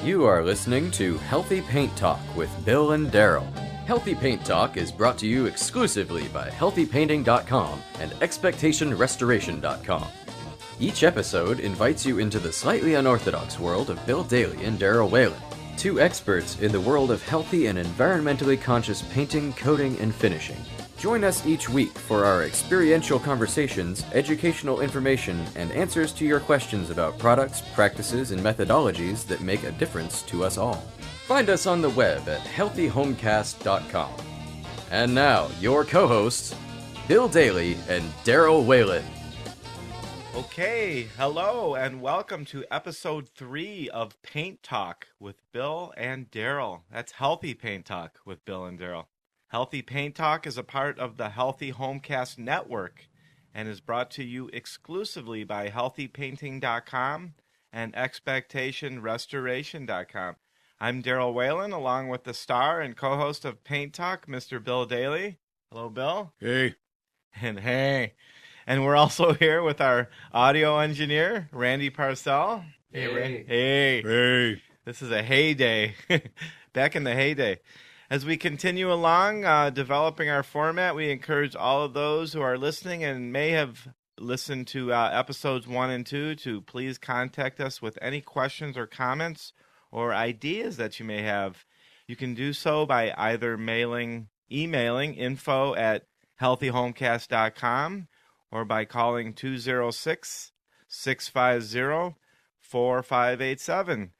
You are listening to Healthy Paint Talk with Bill and Darryl. Healthy Paint Talk is brought to you exclusively by HealthyPainting.com and ExpectationRestoration.com. Each episode invites you into the slightly unorthodox world of Bill Daly and Darryl Whalen, two experts in the world of healthy and environmentally conscious painting, coating, and finishing. Join us each week for our experiential conversations, educational information, and answers to your questions about products, practices, and methodologies that make a difference to us all. Find us on the web at healthyhomecast.com. And now, your co-hosts, Bill Daly and Darryl Whalen. Okay, hello and welcome to episode 3 of Paint Talk with Bill and Darryl. That's Healthy Paint Talk with Bill and Darryl. Healthy Paint Talk is a part of the Healthy Homecast Network and is brought to you exclusively by HealthyPainting.com and ExpectationRestoration.com. I'm Darryl Whalen, along with the star and co-host of Paint Talk, Mr. Bill Daly. Hello, Bill. Hey. And hey. And we're also here with our audio engineer, Randy Parcel. Hey, Randy. Hey. Hey. This is a heyday. Back in the heyday. As we continue along, developing our format, we encourage all of those who are listening and may have listened to episodes 1 and 2 to please contact us with any questions or comments or ideas that you may have. You can do so by either emailing info@healthyhomecast.com or by calling 206-650-4587.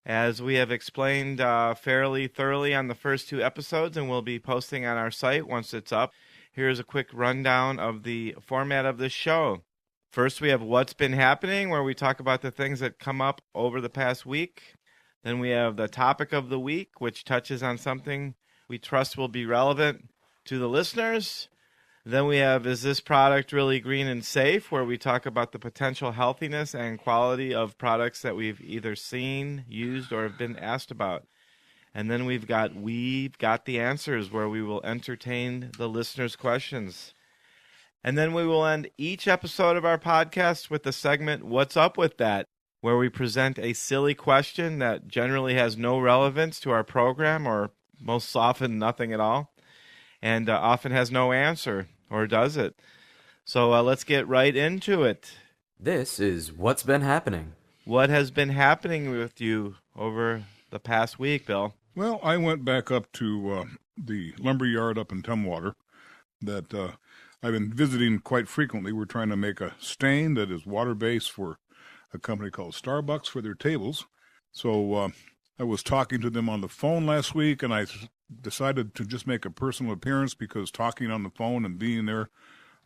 As we have explained fairly thoroughly on the first 2 episodes and will be posting on our site once it's up, here's a quick rundown of the format of this show. First, we have What's Been Happening, where we talk about the things that come up over the past week. Then we have the Topic of the Week, which touches on something we trust will be relevant to the listeners. Then we have Is This Product Really Green and Safe, where we talk about the potential healthiness and quality of products that we've either seen, used, or have been asked about. And then We've got the Answers, where we will entertain the listeners' questions. And then we will end each episode of our podcast with the segment What's Up With That, where we present a silly question that generally has no relevance to our program, or most often nothing at all, and often has no answer, or does it? So let's get right into it. This is What's Been Happening. What has been happening with you over the past week, Bill? Well, I went back up to the lumber yard up in Tumwater that I've been visiting quite frequently. We're trying to make a stain that is water-based for a company called Starbucks for their tables. So I was talking to them on the phone last week, and I decided to just make a personal appearance because talking on the phone and being there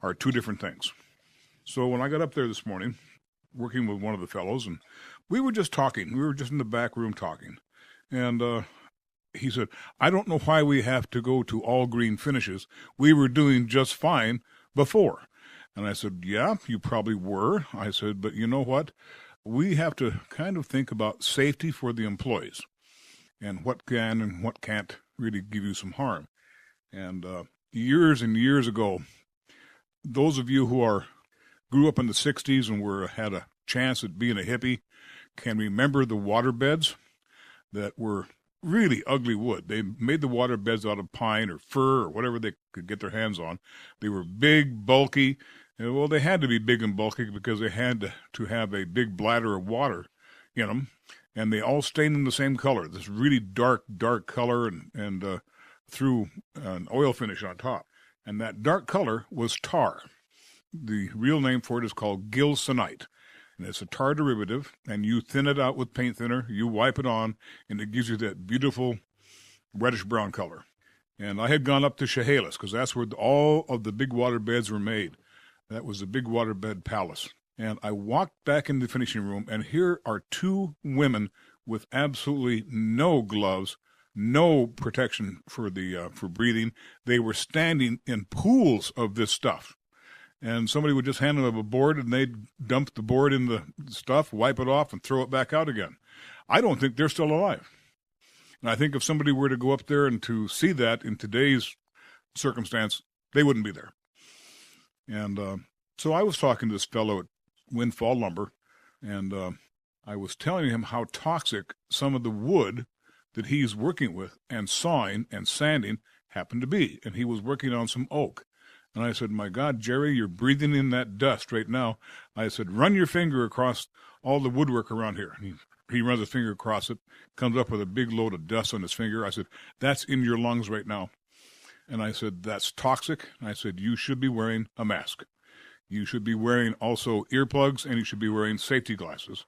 are 2 different things. So when I got up there this morning, working with one of the fellows, and we were just talking. We were just in the back room talking. And he said, I don't know why we have to go to all green finishes. We were doing just fine before. And I said, yeah, you probably were. I said, but you know what? We have to kind of think about safety for the employees and what can and what can't really give you some harm. And years and years ago, those of you who grew up in the 60s and had a chance at being a hippie can remember the water beds that were really ugly wood. They made the water beds out of pine or fir or whatever they could get their hands on. They were big, bulky. And, well, they had to be big and bulky because they had to have a big bladder of water in them. And they all stained in the same color, this really dark color and through an oil finish on top. And that dark color was tar. The real name for it is called gilsonite. And it's a tar derivative, and you thin it out with paint thinner, you wipe it on, and it gives you that beautiful reddish-brown color. And I had gone up to Chehalis, because that's where all of the big water beds were made. That was the Big Water Bed Palace. And I walked back in the finishing room, and here are 2 women with absolutely no gloves, no protection for breathing. They were standing in pools of this stuff. And somebody would just hand them a board, and they'd dump the board in the stuff, wipe it off, and throw it back out again. I don't think they're still alive. And I think if somebody were to go up there and to see that in today's circumstance, they wouldn't be there. And so I was talking to this fellow at Windfall Lumber, and I was telling him how toxic some of the wood that he's working with and sawing and sanding happened to be. And he was working on some oak. And I said, my God, Jerry, you're breathing in that dust right now. I said, run your finger across all the woodwork around here. He runs a finger across it, comes up with a big load of dust on his finger. I said, that's in your lungs right now. And I said, that's toxic. And I said, you should be wearing a mask. You should be wearing also earplugs, and you should be wearing safety glasses.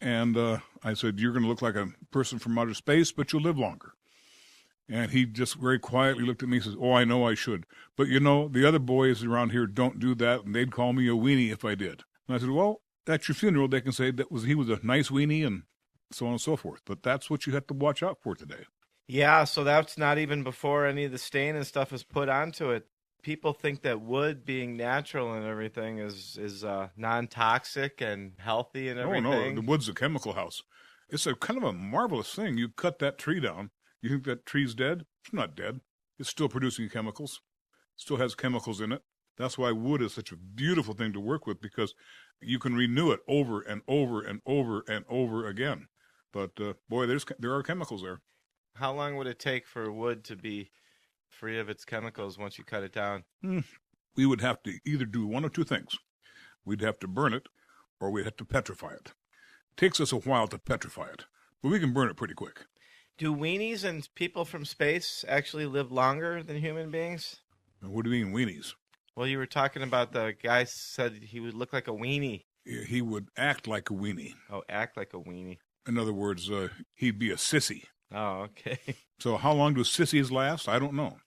And I said, you're going to look like a person from outer space, but you'll live longer. And he just very quietly looked at me and says, oh, I know I should. But, you know, the other boys around here don't do that, and they'd call me a weenie if I did. And I said, well, at your funeral, they can say he was a nice weenie and so on and so forth. But that's what you have to watch out for today. Yeah, so that's not even before any of the stain and stuff is put onto it. People think that wood being natural and everything is non-toxic and healthy and everything. Oh, no, the wood's a chemical house. It's a kind of a marvelous thing. You cut that tree down. You think that tree's dead? It's not dead. It's still producing chemicals. It still has chemicals in it. That's why wood is such a beautiful thing to work with, because you can renew it over and over and over and over again. But, boy, there are chemicals there. How long would it take for wood to be free of its chemicals once you cut it down? We would have to either do one of two things. We'd have to burn it, or we'd have to petrify it. It takes us a while to petrify it, but we can burn it pretty quick. Do weenies and people from space actually live longer than human beings? What do you mean, weenies? Well, you were talking about the guy said he would look like a weenie. He would act like a weenie. Oh, act like a weenie. In other words, he'd be a sissy. Oh, okay. So how long do sissies last? I don't know.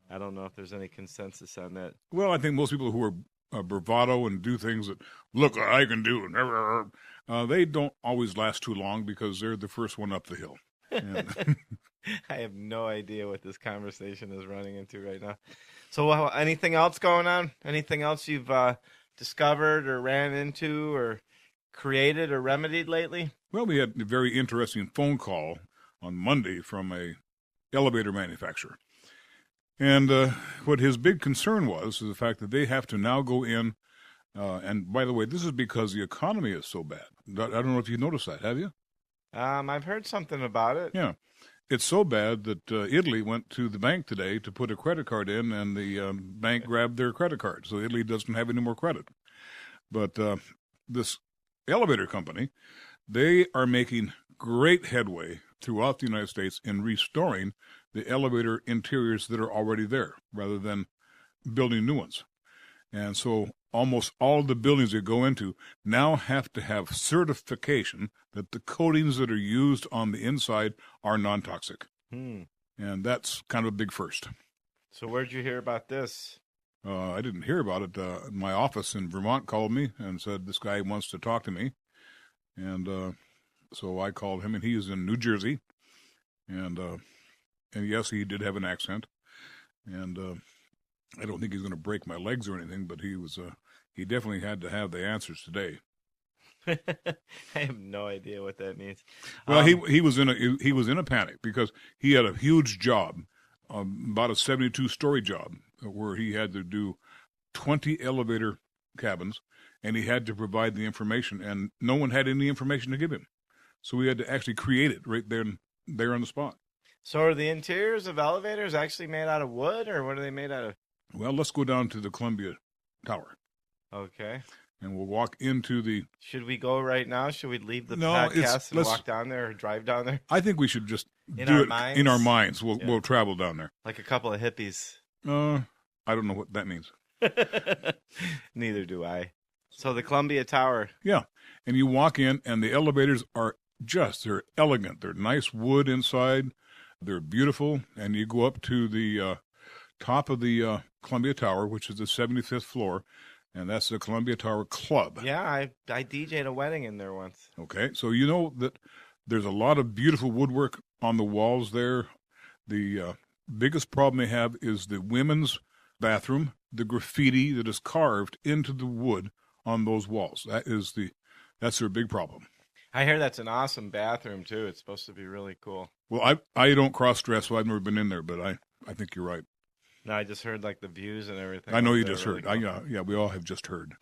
I don't know if there's any consensus on that. Well, I think most people who are bravado and do things that, look, I can do, they don't always last too long because they're the first one up the hill. I have no idea what this conversation is running into right now. So anything else going on? Anything else you've discovered or ran into or created or remedied lately? Well, we had a very interesting phone call on Monday from a elevator manufacturer. And what his big concern was is the fact that they have to now go in, and by the way, this is because the economy is so bad. I don't know if you noticed that, have you? I've heard something about it. Yeah. It's so bad that Italy went to the bank today to put a credit card in, and the bank grabbed their credit card. So Italy doesn't have any more credit. But this elevator company, they are making great headway throughout the United States in restoring the elevator interiors that are already there, rather than building new ones. And so almost all the buildings they go into now have to have certification that the coatings that are used on the inside are non-toxic. And that's kind of a big first. So where'd you hear about this? I didn't hear about it. My office in Vermont called me and said, this guy wants to talk to me. And so I called him, and he is in New Jersey. And yes, he did have an accent. And I don't think he's going to break my legs or anything, but he definitely had to have the answers today. I have no idea what that means. Well, he was in a panic because he had a huge job, about a 72-story job, where he had to do 20 elevator cabins, and he had to provide the information, and no one had any information to give him. So we had to actually create it right there on the spot. So are the interiors of elevators actually made out of wood, or what are they made out of? Well, let's go down to the Columbia Tower. Okay. And we'll walk into the... Should we go right now? Should we leave the podcast and walk down there or drive down there? I think we should just do it minds? In our minds. We'll travel down there. Like a couple of hippies. I don't know what that means. Neither do I. So the Columbia Tower. Yeah. And you walk in, and the elevators are they're elegant. They're nice wood inside. They're beautiful. And you go up to the top of the Columbia Tower, which is the 75th floor. And that's the Columbia Tower Club. Yeah, I DJ'd a wedding in there once. Okay, so you know that there's a lot of beautiful woodwork on the walls there. The biggest problem they have is the women's bathroom, the graffiti that is carved into the wood on those walls. That's their big problem. I hear that's an awesome bathroom, too. It's supposed to be really cool. Well, I don't cross-dress, so I've never been in there, but I think you're right. No, I just heard like the views and everything. I know you just heard. Cool. Yeah, we all have just heard.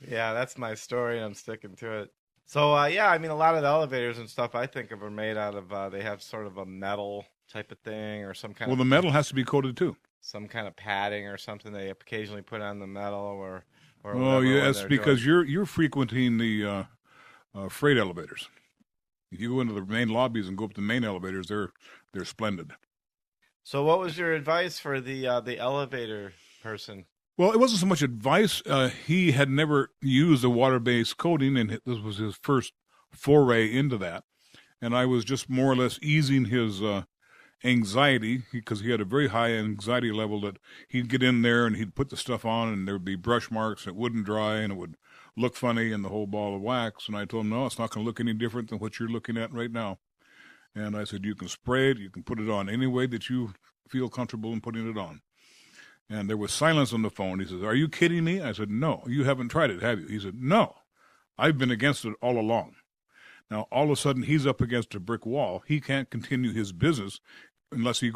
Yeah, that's my story, and I'm sticking to it. So, yeah, I mean, a lot of the elevators and stuff I think of are made out of, they have sort of a metal type of thing or Well, the metal has to be coated too. some kind of padding or something they occasionally put on the metal or Oh, whatever when yes, they're because doing. you're frequenting the freight elevators. If you go into the main lobbies and go up the main elevators, they're splendid. So, what was your advice for the elevator person? Well, it wasn't so much advice. He had never used a water-based coating, and this was his first foray into that. And I was just more or less easing his anxiety, because he had a very high anxiety level, that he'd get in there and he'd put the stuff on and there would be brush marks, and it wouldn't dry, and it would look funny, and the whole ball of wax. And I told him, no, it's not going to look any different than what you're looking at right now. And I said, you can spray it, you can put it on any way that you feel comfortable in putting it on. And there was silence on the phone. He says, are you kidding me? I said, no, you haven't tried it, have you? He said, no, I've been against it all along. Now, all of a sudden, he's up against a brick wall. He can't continue his business unless he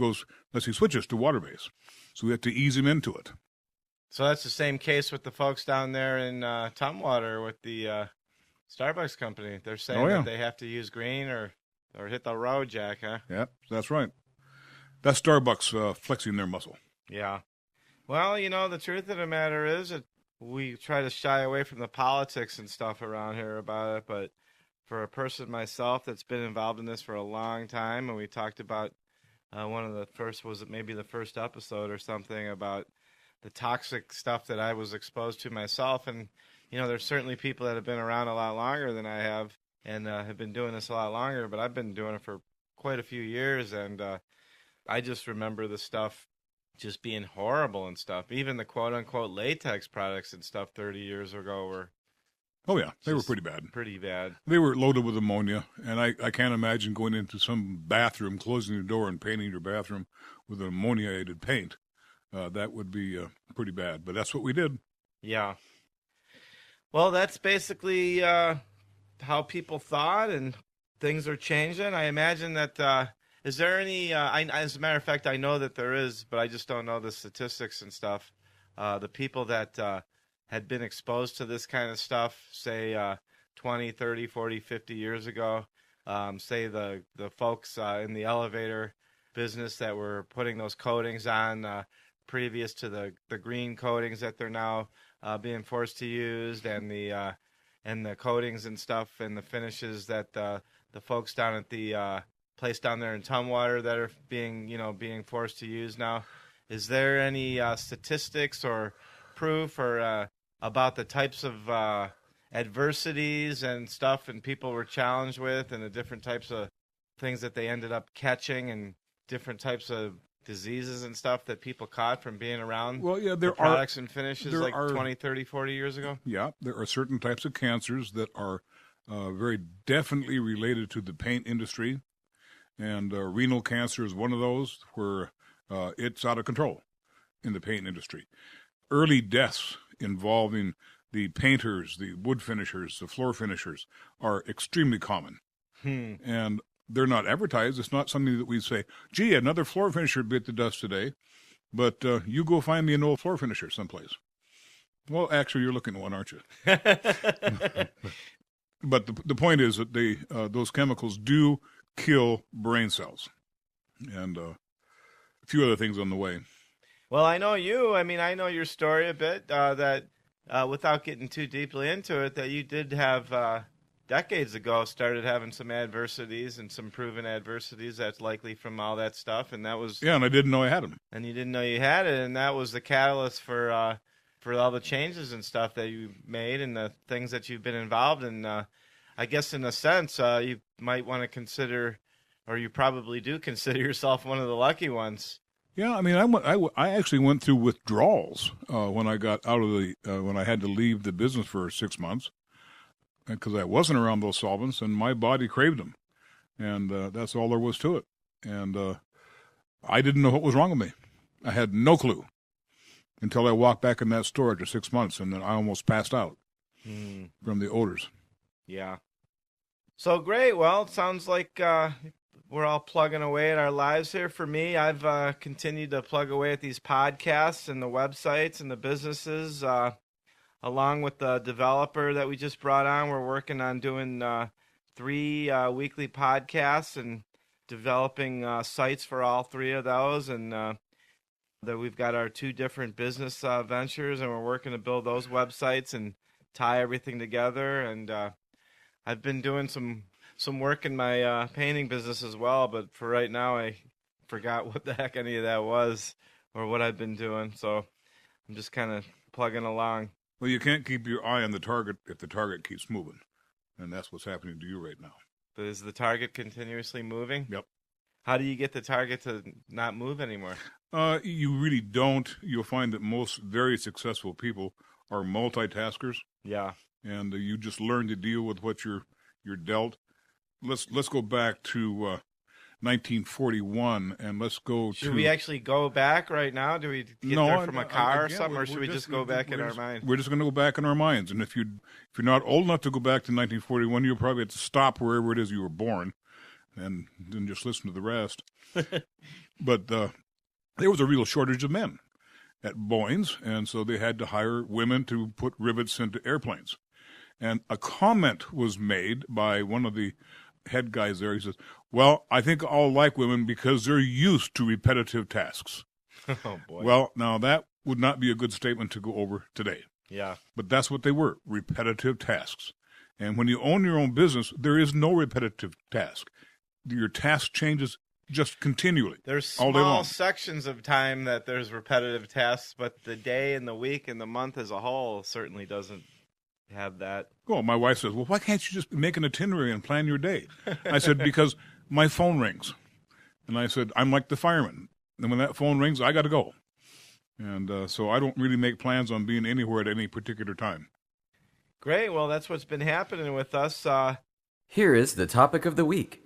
switches to water-based. So we have to ease him into it. So that's the same case with the folks down there in Tumwater with the Starbucks company. They're saying that they have to use green or hit the road, Jack, huh? Yeah, that's right. That's Starbucks flexing their muscle. Yeah. Well, the truth of the matter is that we try to shy away from the politics and stuff around here about it, but for a person myself that's been involved in this for a long time, and we talked about one of the first, was it maybe the first episode or something, about the toxic stuff that I was exposed to myself. And, there's certainly people that have been around a lot longer than I have and have been doing this a lot longer, but I've been doing it for quite a few years, and I just remember the stuff just being horrible and stuff. Even the quote-unquote latex products and stuff 30 years ago were... Oh, yeah, they were pretty bad. Pretty bad. They were loaded with ammonia, and I can't imagine going into some bathroom, closing the door, and painting your bathroom with an ammoniated paint. That would be pretty bad, but that's what we did. Yeah. Well, that's basically how people thought, and things are changing. I imagine that... is there any, as a matter of fact, I know that there is, but I just don't know the statistics and stuff. The people that had been exposed to this kind of stuff, say 20, 30, 40, 50 years ago, say the folks in the elevator business that were putting those coatings on previous to the green coatings that they're now being forced to use, and the coatings and stuff and the finishes that the folks down at the place down there in Tumwater that are being forced to use now. Is there any statistics or proof or about the types of adversities and stuff and people were challenged with, and the different types of things that they ended up catching, and different types of diseases and stuff that people caught from being around the products and finishes like 20, 30, 40 years ago? Yeah, there are certain types of cancers that are very definitely related to the paint industry. And renal cancer is one of those where it's out of control in the paint industry. Early deaths involving the painters, the wood finishers, the floor finishers are extremely common. And they're not advertised. It's not something that we say, gee, another floor finisher bit the dust today, but you go find me an old floor finisher someplace. Well, actually, you're looking at one, aren't you? But the point is that those chemicals do kill brain cells, and a few other things on the way. Well, I know you. I mean, I know your story a bit, that without getting too deeply into it, that you did have decades ago started having some adversities and some proven adversities that's likely from all that stuff, and that was... Yeah, and I didn't know I had them. And you didn't know you had it, and that was the catalyst for all the changes and stuff that you made and the things that you've been involved in. I guess in a sense, you might want to consider, or you probably do consider yourself one of the lucky ones. Yeah, I mean, I actually went through withdrawals when I got out of when I had to leave the business for 6 months, because I wasn't around those solvents and my body craved them, and that's all there was to it. And I didn't know what was wrong with me. I had no clue until I walked back in that store after 6 months, and then I almost passed out from the odors. Yeah. So great. Well, it sounds like we're all plugging away at our lives here. For me, I've continued to plug away at these podcasts and the websites and the businesses. along with the developer that we just brought on, we're working on doing 3 weekly podcasts and developing sites for all 3 of those. And that we've got our 2 different business ventures, and we're working to build those websites and tie everything together. And I've been doing some work in my painting business as well, but for right now I forgot what the heck any of that was or what I've been doing. So I'm just kind of plugging along. Well, you can't keep your eye on the target if the target keeps moving, and that's what's happening to you right now. But is the target continuously moving? Yep. How do you get the target to not move anymore? You really don't. You'll find that most very successful people are multitaskers. Yeah. And you just learn to deal with what you're dealt. Let's go back to 1941, and let's go Should we actually go back right now? Do we get there from a car or something, or should we just go back in our mind? We're just going to go back in our minds. And if you're not old enough to go back to 1941, you'll probably have to stop wherever it is you were born and then just listen to the rest. But there was a real shortage of men at Boeing's, and so they had to hire women to put rivets into airplanes. And a comment was made by one of the head guys there. He says, well, I think I'll like women because they're used to repetitive tasks. Oh, boy. Well, now that would not be a good statement to go over today. Yeah. But that's what they were, repetitive tasks. And when you own your own business, there is no repetitive task. Your task changes just continually. There's all day small long. sections of time that there's repetitive tasks, but the day and the week and the month as a whole certainly doesn't have that. Well, my wife says, well, why can't you just make an itinerary and plan your day? I said, because my phone rings. And I said, I'm like the fireman. And when that phone rings, I got to go. And so I don't really make plans on being anywhere at any particular time. Great. Well, that's what's been happening with us. Here is the topic of the week.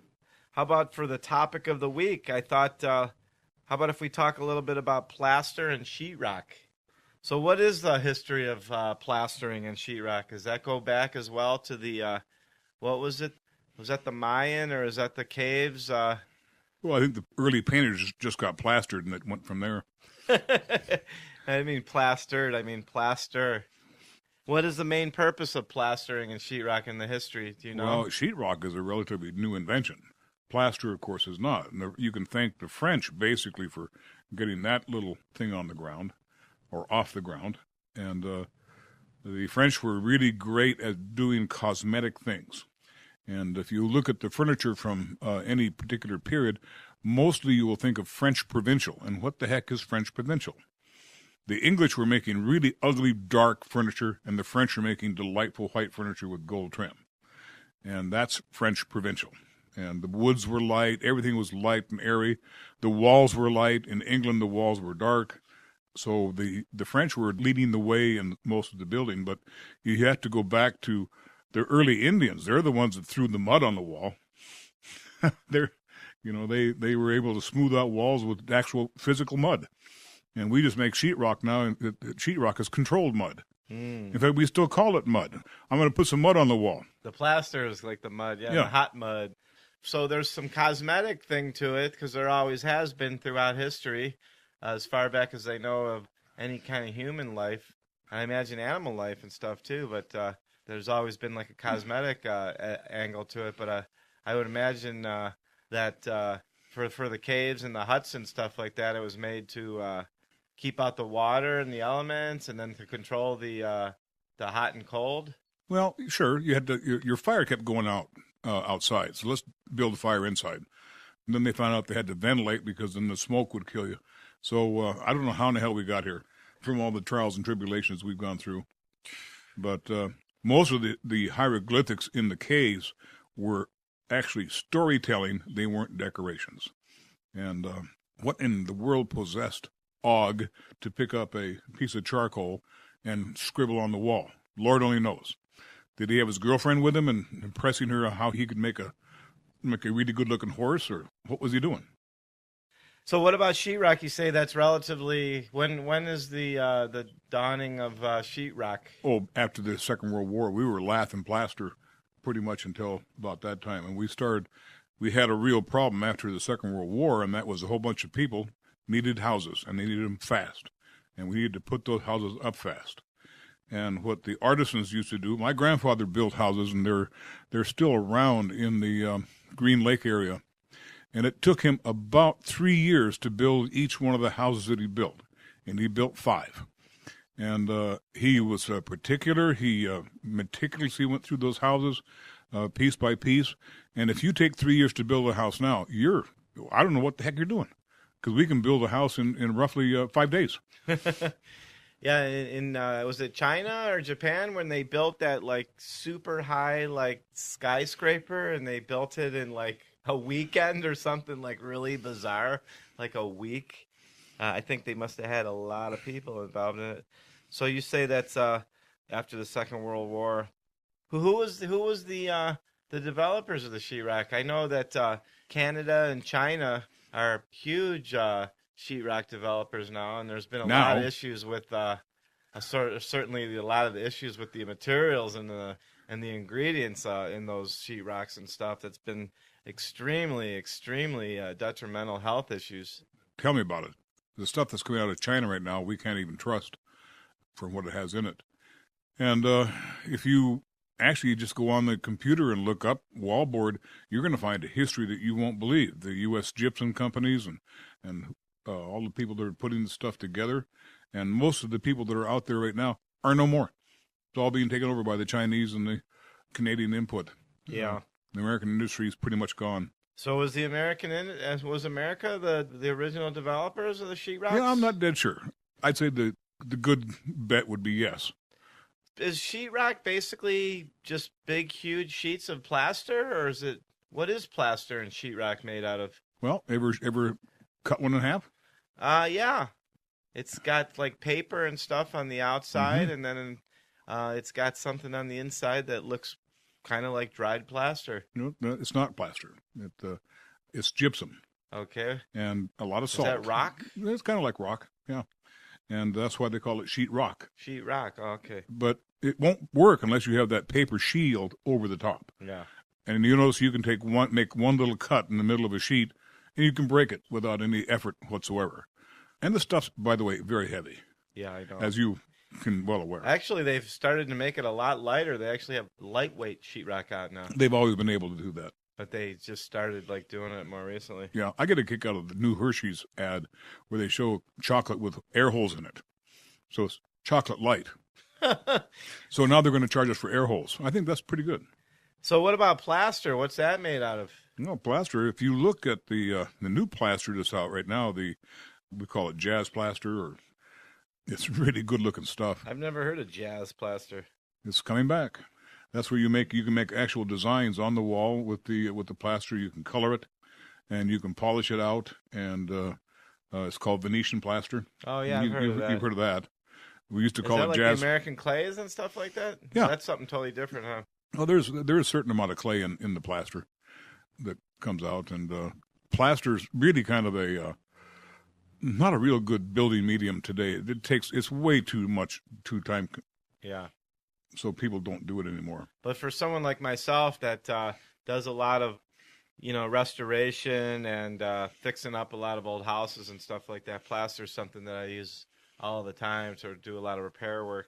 How about for the topic of the week? I thought, how about if we talk a little bit about plaster and sheetrock? So what is the history of plastering and sheetrock? Does that go back as well to the, what was it? Was that the Mayan or is that the caves? Well, I think the early painters just got plastered and it went from there. I mean plastered, I mean plaster. What is the main purpose of plastering and sheetrock in the history? Do you know? Well, sheetrock is a relatively new invention. Plaster, of course, is not. And you can thank the French, basically, for getting that little thing on the ground, or off the ground. And the French were really great at doing cosmetic things. And if you look at the furniture from any particular period, mostly you will think of French provincial. And what the heck is French provincial? The English were making really ugly, dark furniture, and the French were making delightful white furniture with gold trim. And that's French provincial. And the woods were light, everything was light and airy. The walls were light. In England, the walls were dark. So the French were leading the way in most of the building, but you have to go back to the early Indians. They're the ones that threw the mud on the wall. They were able to smooth out walls with actual physical mud. And we just make sheetrock now, and sheetrock is controlled mud. In fact, we still call it mud. I'm going to put some mud on the wall. The plaster is like the mud, yeah. The hot mud. So there's some cosmetic thing to it, because there always has been throughout history, as far back as I know of any kind of human life. I imagine animal life and stuff too, but there's always been like a cosmetic angle to it. But I would imagine that for the caves and the huts and stuff like that, it was made to keep out the water and the elements, and then to control the hot and cold. Well, sure. You had to. Your fire kept going out outside, so let's build a fire inside. And then they found out they had to ventilate because then the smoke would kill you. So I don't know how in the hell we got here from all the trials and tribulations we've gone through. But most of the hieroglyphics in the caves were actually storytelling. They weren't decorations. And what in the world possessed Og to pick up a piece of charcoal and scribble on the wall? Lord only knows. Did he have his girlfriend with him and impressing her how he could make a really good-looking horse, or what was he doing? So what about sheetrock? You say that's relatively when is the dawning of sheetrock? Oh, after the Second World War, we were lath and plaster pretty much until about that time, and we had a real problem after the Second World War, and that was a whole bunch of people needed houses, and they needed them fast, and we needed to put those houses up fast. and what the artisans used to do. My grandfather built houses, and they're still around in the Green Lake area. And it took him about 3 years to build each one of the houses that he built, and he built 5. And he was particular. He meticulously went through those houses piece by piece. And if you take 3 years to build a house now, I don't know what the heck you're doing, because we can build a house in roughly 5 days. Yeah, in was it China or Japan when they built that like super high like skyscraper, and they built it in like a weekend or something like really bizarre, like a week. I think they must have had a lot of people involved in it. So you say that's after the Second World War. Who was the developers of the sheetrock? I know that Canada and China are huge sheetrock developers now, and there's been a lot of issues with certainly a lot of the issues with the materials and the ingredients in those sheetrocks and stuff. That's been extremely detrimental health issues. Tell me about it. The stuff that's coming out of China right now, we can't even trust for what it has in it. And if you actually just go on the computer and look up wallboard, you're going to find a history that you won't believe. The U.S. gypsum companies and all the people that are putting the stuff together, and most of the people that are out there right now are no more. It's all being taken over by the Chinese and the Canadian input. Yeah. The American industry is pretty much gone. So was America the original developers of the sheetrocks? Yeah, I'm not dead sure. I'd say the good bet would be yes. Is sheetrock basically just big, huge sheets of plaster, or what is plaster and sheetrock made out of? Well, ever cut one in half? Yeah. It's got like paper and stuff on the outside, and then it's got something on the inside that looks kind of like dried plaster. No, it's not plaster. It's gypsum. Okay. And a lot of salt. Is that rock? It's kind of like rock, yeah. And that's why they call it sheet rock. Sheet rock, okay. But it won't work unless you have that paper shield over the top. Yeah. And you notice you can make one little cut in the middle of a sheet, and you can break it without any effort whatsoever. And the stuff's, by the way, very heavy. Yeah, I know. As you can well aware. Actually, they've started to make it a lot lighter. They actually have lightweight sheetrock out now. They've always been able to do that. But they just started like doing it more recently. Yeah, I get a kick out of the new Hershey's ad where they show chocolate with air holes in it. So it's chocolate light. So now they're going to charge us for air holes. I think that's pretty good. So what about plaster? What's that made out of? No, plaster, if you look at the new plaster that's out right now, we call it jazz plaster, or it's really good-looking stuff. I've never heard of jazz plaster. It's coming back. That's where you can make actual designs on the wall with the plaster. You can color it, and you can polish it out, and it's called Venetian plaster. Oh yeah, I've heard of that. You've heard of that. We used to call it like jazz. The American clays and stuff like that? Yeah, that's something totally different, huh? Well, there is a certain amount of clay in the plaster that comes out, and plaster's really kind of a not a real good building medium today. It's way too time. Yeah. So people don't do it anymore. But for someone like myself that does a lot of, restoration and fixing up a lot of old houses and stuff like that, plaster is something that I use all the time to do a lot of repair work.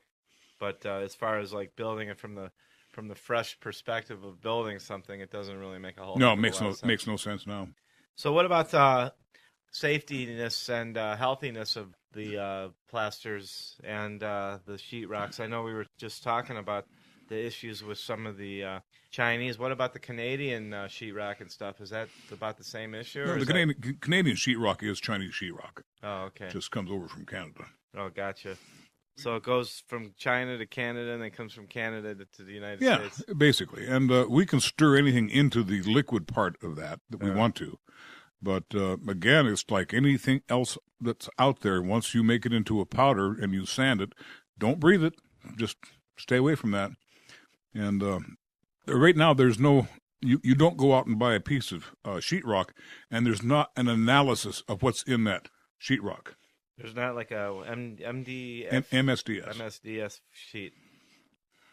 But as far as like building it from the fresh perspective of building something, it doesn't really make a whole. No, it makes no sense now. So what about safetiness and healthiness of the plasters and the sheetrocks? I know we were just talking about the issues with some of the Chinese. What about the Canadian sheetrock and stuff? Is that about the same issue? No, the Canadian sheetrock is Chinese sheetrock. Oh, okay. Just comes over from Canada. Oh, gotcha. So it goes from China to Canada, and then comes from Canada to the United States. Yeah, basically. And we can stir anything into the liquid part of that we want to. But, again, it's like anything else that's out there. Once you make it into a powder and you sand it, don't breathe it. Just stay away from that. And right now there's no – you don't go out and buy a piece of sheetrock, and there's not an analysis of what's in that sheetrock. There's not like a MSDS sheet.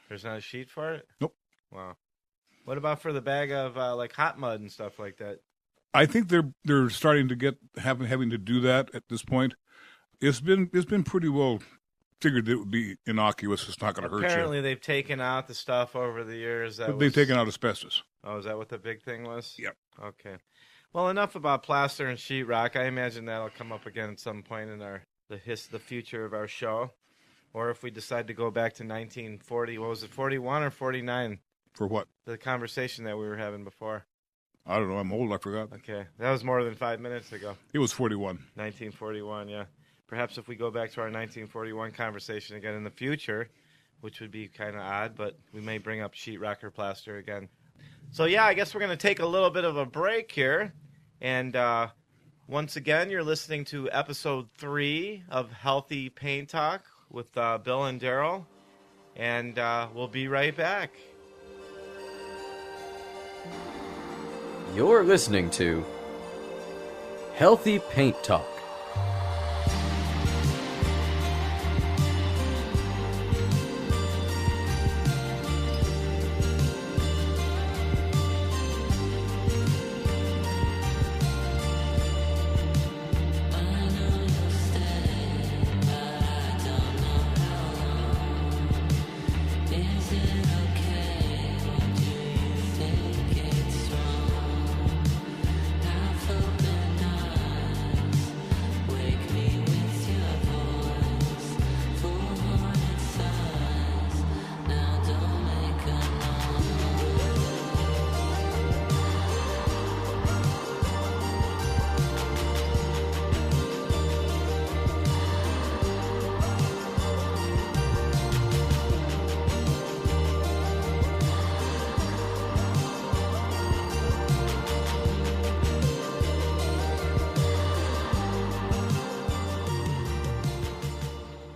There's not a sheet for it? Nope. Wow. What about for the bag of like hot mud and stuff like that? I think they're starting to having to do that at this point. It's been pretty well figured it would be innocuous. It's not going to hurt you. Apparently, they've taken out the stuff over the years. But they've taken out asbestos. Oh, is that what the big thing was? Yep. Okay. Well, enough about plaster and sheetrock. I imagine that'll come up again at some point in the future of our show. Or if we decide to go back to 1940, what was it, 41 or 49? For what? The conversation that we were having before. I don't know. I'm old. I forgot. Okay. That was more than 5 minutes ago. It was 41. 1941, yeah. Perhaps if we go back to our 1941 conversation again in the future, which would be kind of odd, but we may bring up sheetrock or plaster again. So, yeah, I guess we're going to take a little bit of a break here. And once again, you're listening to episode 3 of Healthy Paint Talk with Bill and Darryl. And we'll be right back. You're listening to Healthy Paint Talk.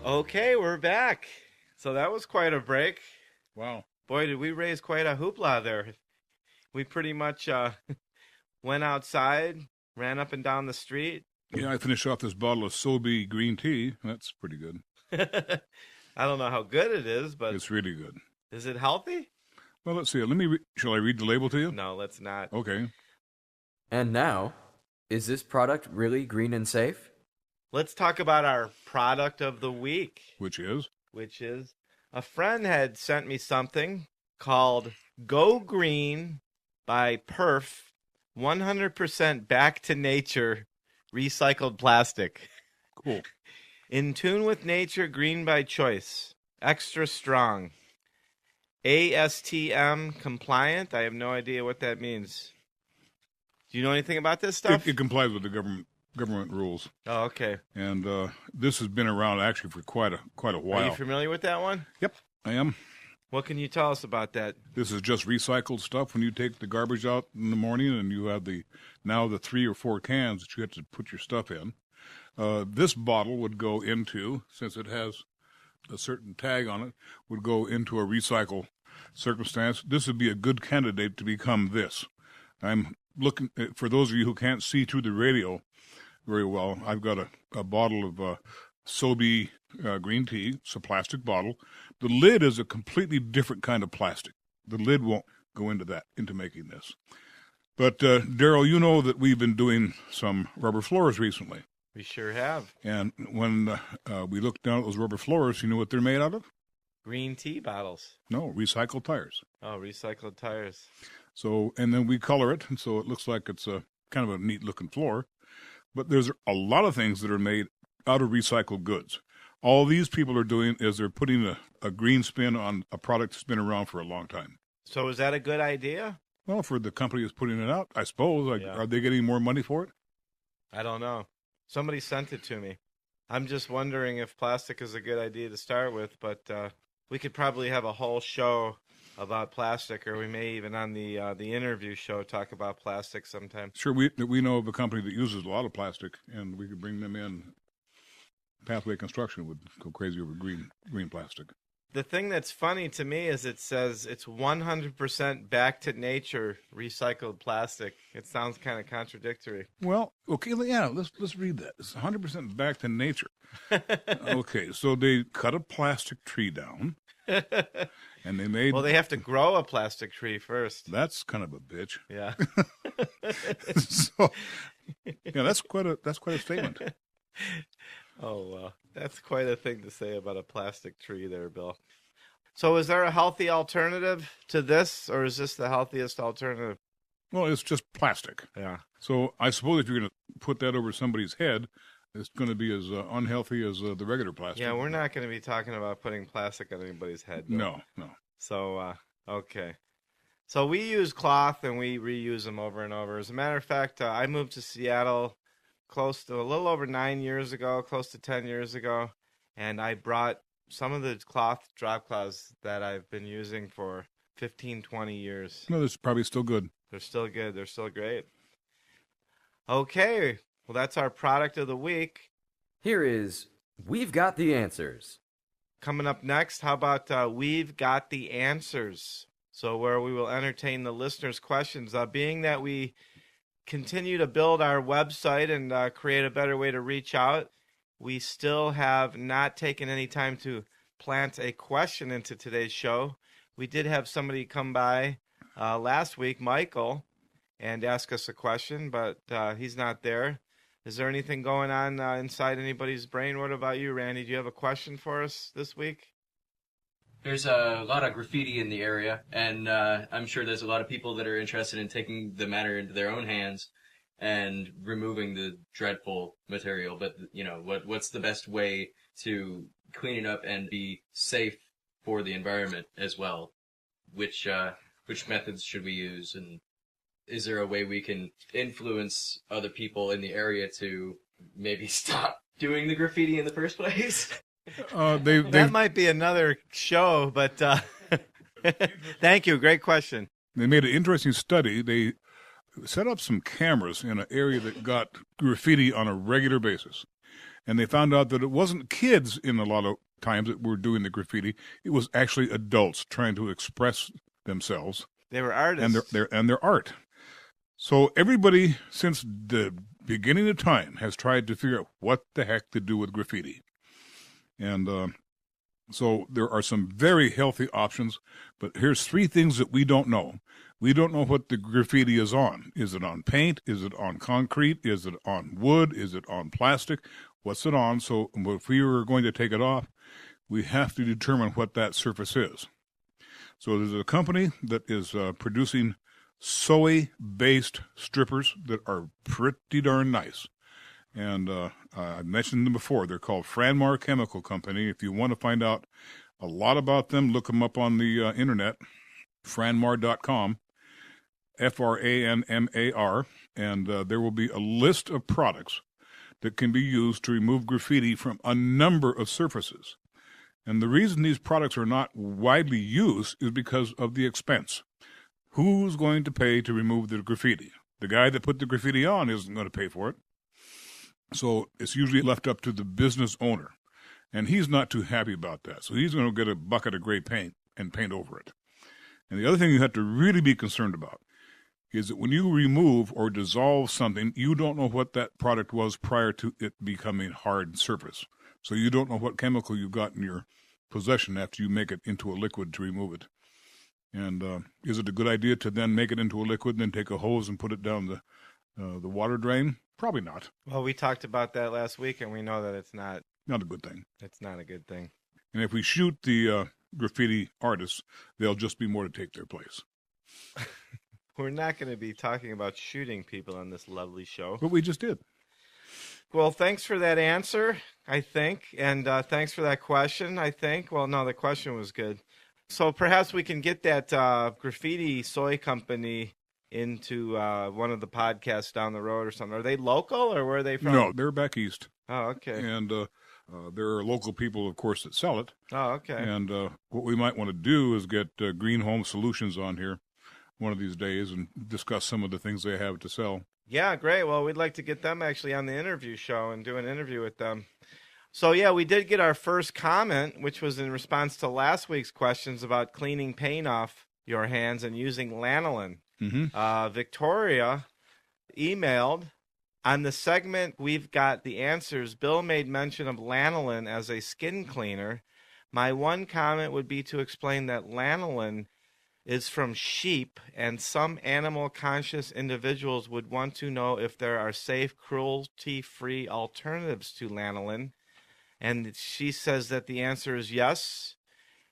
Okay, we're back. So that was quite a break. Wow. Boy, did we raise quite a hoopla there. We pretty much went outside, ran up and down the street. Yeah, I finished off this bottle of Sobe green tea. That's pretty good. I don't know how good it is, but... It's really good. Is it healthy? Well, let's see. Shall I read the label to you? No, let's not. Okay. And now, is this product really green and safe? Let's talk about our product of the week. Which is? A friend had sent me something called Go Green by Perf, 100% back to nature recycled plastic. Cool. In tune with nature, green by choice. Extra strong. ASTM compliant. I have no idea what that means. Do you know anything about this stuff? It complies with the government rules. Oh, okay. And this has been around actually for quite a while. Are you familiar with that one? Yep, I am. What can you tell us about that? This is just recycled stuff. When you take the garbage out in the morning and you have the 3 or 4 cans that you have to put your stuff in, this bottle would go into, since it has a certain tag on it, would go into a recycle circumstance. This would be a good candidate to become this. I'm looking, for those of you who can't see through the radio very well, I've got a bottle of Sobe green tea. It's a plastic bottle. The lid is a completely different kind of plastic. The lid won't go into making this. But, Darryl, you know that we've been doing some rubber floors recently. We sure have. And when we looked down at those rubber floors, you know what they're made out of? Green tea bottles. No, recycled tires. Oh, recycled tires. So, and then we color it, and so it looks like it's a kind of a neat-looking floor. But there's a lot of things that are made out of recycled goods. All these people are doing is they're putting a green spin on a product that's been around for a long time. So is that a good idea? Well, for the company that's putting it out, I suppose. Yeah. Are they getting more money for it? I don't know. Somebody sent it to me. I'm just wondering if plastic is a good idea to start with, but we could probably have a whole show about plastic, or we may even on the interview show talk about plastic sometime. Sure, we know of a company that uses a lot of plastic, and we could bring them in. Pathway Construction would go crazy over green plastic. The thing that's funny to me is it says it's 100% back to nature recycled plastic. It sounds kind of contradictory. Well, okay, yeah, let's read that. It's 100% back to nature. Okay, so they cut a plastic tree down, and they made... Well, they have to grow a plastic tree first. That's kind of a bitch. Yeah. So, yeah, that's quite a statement. Oh, well. That's quite a thing to say about a plastic tree there, Bill. So is there a healthy alternative to this, or is this the healthiest alternative? Well, it's just plastic. Yeah. So I suppose if you're going to put that over somebody's head, it's going to be as unhealthy as the regular plastic. Yeah, we're not going to be talking about putting plastic on anybody's head, Bill. No. So, okay. So we use cloth and we reuse them over and over. As a matter of fact, I moved to Seattle close to a little over 9 years ago, close to 10 years ago, and I brought some of the Dropcloths that I've been using for 15, 20 years. No, that's probably still good. They're still good. They're still great. Okay. Well, that's our product of the week. Here is We've Got the Answers. Coming up next, how about We've Got the Answers? So where we will entertain the listeners' questions. Being that we continue to build our website and create a better way to reach out, we still have not taken any time to plant a question into today's show. We did have somebody come by last week, Michael, and ask us a question, but he's not there. Is there anything going on inside anybody's brain? What about you, Randy? Do you have a question for us this week? There's a lot of graffiti in the area, and I'm sure there's a lot of people that are interested in taking the matter into their own hands and removing the dreadful material. But, you know, what's the best way to clean it up and be safe for the environment as well? Which methods should we use, and is there a way we can influence other people in the area to maybe stop doing the graffiti in the first place? That might be another show, but thank you. Great question. They made an interesting study. They set up some cameras in an area that got graffiti on a regular basis. And they found out that it wasn't kids in a lot of times that were doing the graffiti. It was actually adults trying to express themselves. They were artists. And their art. So everybody since the beginning of time has tried to figure out what the heck to do with graffiti. And so there are some very healthy options, but here's three things that we don't know. We don't know what the graffiti is on. Is it on paint? Is it on concrete? Is it on wood? Is it on plastic? What's it on? So if we were going to take it off, we have to determine what that surface is. So there's a company that is producing soy-based strippers that are pretty darn nice. And I mentioned them before. They're called Franmar Chemical Company. If you want to find out a lot about them, look them up on the internet, franmar.com, Franmar, and there will be a list of products that can be used to remove graffiti from a number of surfaces. And the reason these products are not widely used is because of the expense. Who's going to pay to remove the graffiti? The guy that put the graffiti on isn't going to pay for it. So it's usually left up to the business owner. And he's not too happy about that. So he's going to get a bucket of gray paint and paint over it. And the other thing you have to really be concerned about is that when you remove or dissolve something, you don't know what that product was prior to it becoming hard surface. So you don't know what chemical you've got in your possession after you make it into a liquid to remove it. And is it a good idea to then make it into a liquid and then take a hose and put it down the water drain? Probably not. Well, we talked about that last week, and we know that it's not a good thing. It's not a good thing. And if we shoot the graffiti artists, there'll just be more to take their place. We're not going to be talking about shooting people on this lovely show. But we just did. Well, thanks for that answer, I think. And thanks for that question, I think. Well, no, the question was good. So perhaps we can get that graffiti soy company into one of the podcasts down the road or something. Are they local or where are they from? No, they're back east. Oh, okay. And there are local people, of course, that sell it. Oh, okay. And what we might want to do is get Green Home Solutions on here one of these days and discuss some of the things they have to sell. Yeah, great. Well, we'd like to get them actually on the interview show and do an interview with them. So, yeah, we did get our first comment, which was in response to last week's questions about cleaning paint off your hands and using lanolin. Mm-hmm. Victoria emailed, on the segment We've Got the Answers, Bill made mention of lanolin as a skin cleaner. My one comment would be to explain that lanolin is from sheep, and some animal-conscious individuals would want to know if there are safe, cruelty-free alternatives to lanolin. And she says that the answer is yes.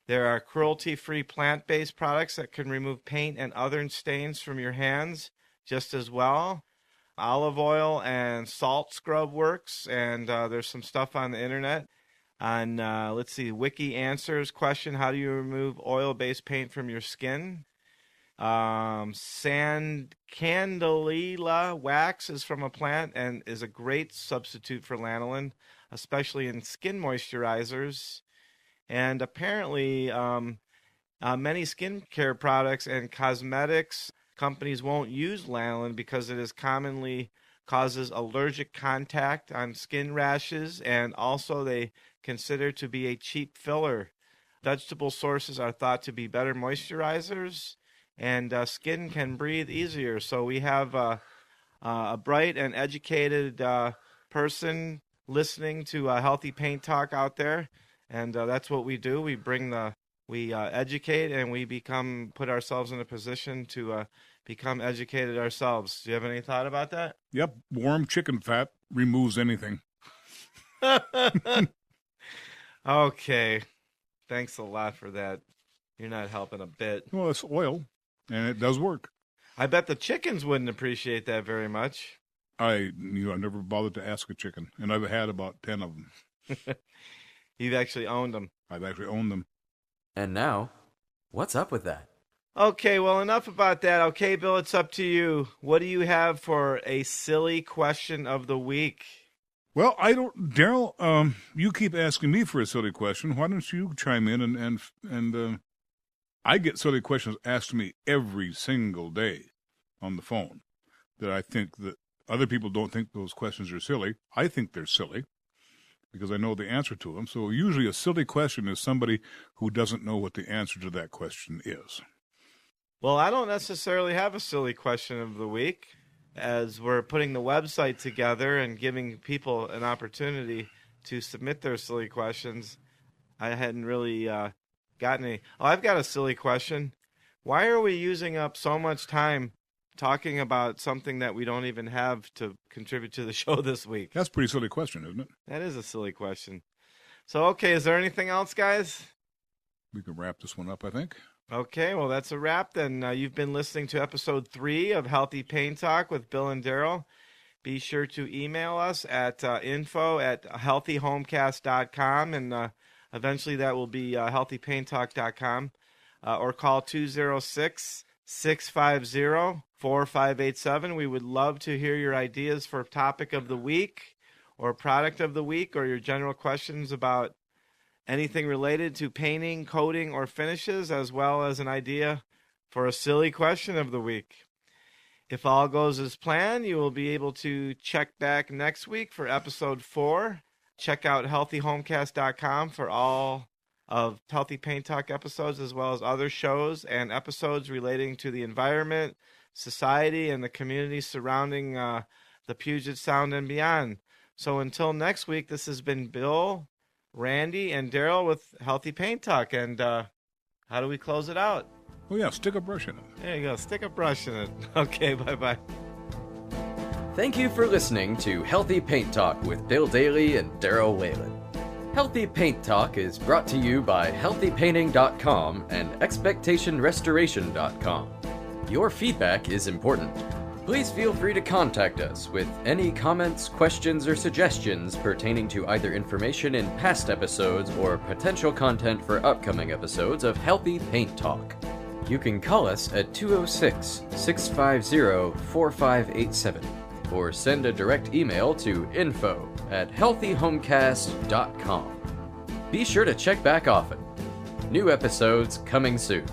There are cruelty-free plant-based products that can remove paint and other stains from your hands just as well. Olive oil and salt scrub works, and there's some stuff on the internet. On, let's see, Wiki Answers question, how do you remove oil-based paint from your skin? Sand Candelilla wax is from a plant and is a great substitute for lanolin, especially in skin moisturizers. And apparently, many skincare products and cosmetics companies won't use lanolin because it is commonly causes allergic contact on skin rashes, and also they consider to be a cheap filler. Vegetable sources are thought to be better moisturizers, and skin can breathe easier. So we have a bright and educated person listening to Healthy Paint Talk out there, and that's what we do. We educate, and we put ourselves in a position to become educated ourselves. Do you have any thought about that? Yep, warm chicken fat removes anything. Okay, thanks a lot for that. You're not helping a bit. Well, it's oil, and it does work. I bet the chickens wouldn't appreciate that very much. I never bothered to ask a chicken, and I've had about 10 of them. You've actually owned them. I've actually owned them. And now, what's up with that? Okay, well, enough about that. Okay, Bill, it's up to you. What do you have for a silly question of the week? Well, Daryl, you keep asking me for a silly question. Why don't you chime in and I get silly questions asked to me every single day on the phone that I think that other people don't think those questions are silly. I think they're silly because I know the answer to them. So usually a silly question is somebody who doesn't know what the answer to that question is. Well, I don't necessarily have a silly question of the week. As we're putting the website together and giving people an opportunity to submit their silly questions, I hadn't really gotten any. Oh, I've got a silly question. Why are we using up so much time talking about something that we don't even have to contribute to the show this week? That's a pretty silly question, isn't it? That is a silly question. So, okay, is there anything else, guys? We can wrap this one up, I think. Okay, well, that's a wrap then. You've been listening to episode 3 of Healthy Paint Talk with Bill and Darryl. Be sure to email us at info@healthyhomecast.com, and eventually that will be healthypainttalk.com, or call 206-650-4587. We would love to hear your ideas for topic of the week or product of the week, or your general questions about anything related to painting, coating, or finishes, as well as an idea for a silly question of the week. If all goes as planned, you will be able to check back next week for episode 4. Check out healthyhomecast.com for all of Healthy Paint Talk episodes, as well as other shows and episodes relating to the environment, society, and the community surrounding the Puget Sound and beyond. So until next week, this has been Bill, Randy, and Darryl with Healthy Paint Talk. And how do we close it out? Oh, yeah, stick a brush in it. There you go. Stick a brush in it. Okay, bye-bye. Thank you for listening to Healthy Paint Talk with Bill Daly and Darryl Whalen. Healthy Paint Talk is brought to you by HealthyPainting.com and ExpectationRestoration.com. Your feedback is important. Please feel free to contact us with any comments, questions, or suggestions pertaining to either information in past episodes or potential content for upcoming episodes of Healthy Paint Talk. You can call us at 206-650-4587 or send a direct email to info@healthyhomecast.com. Be sure to check back often. New episodes coming soon.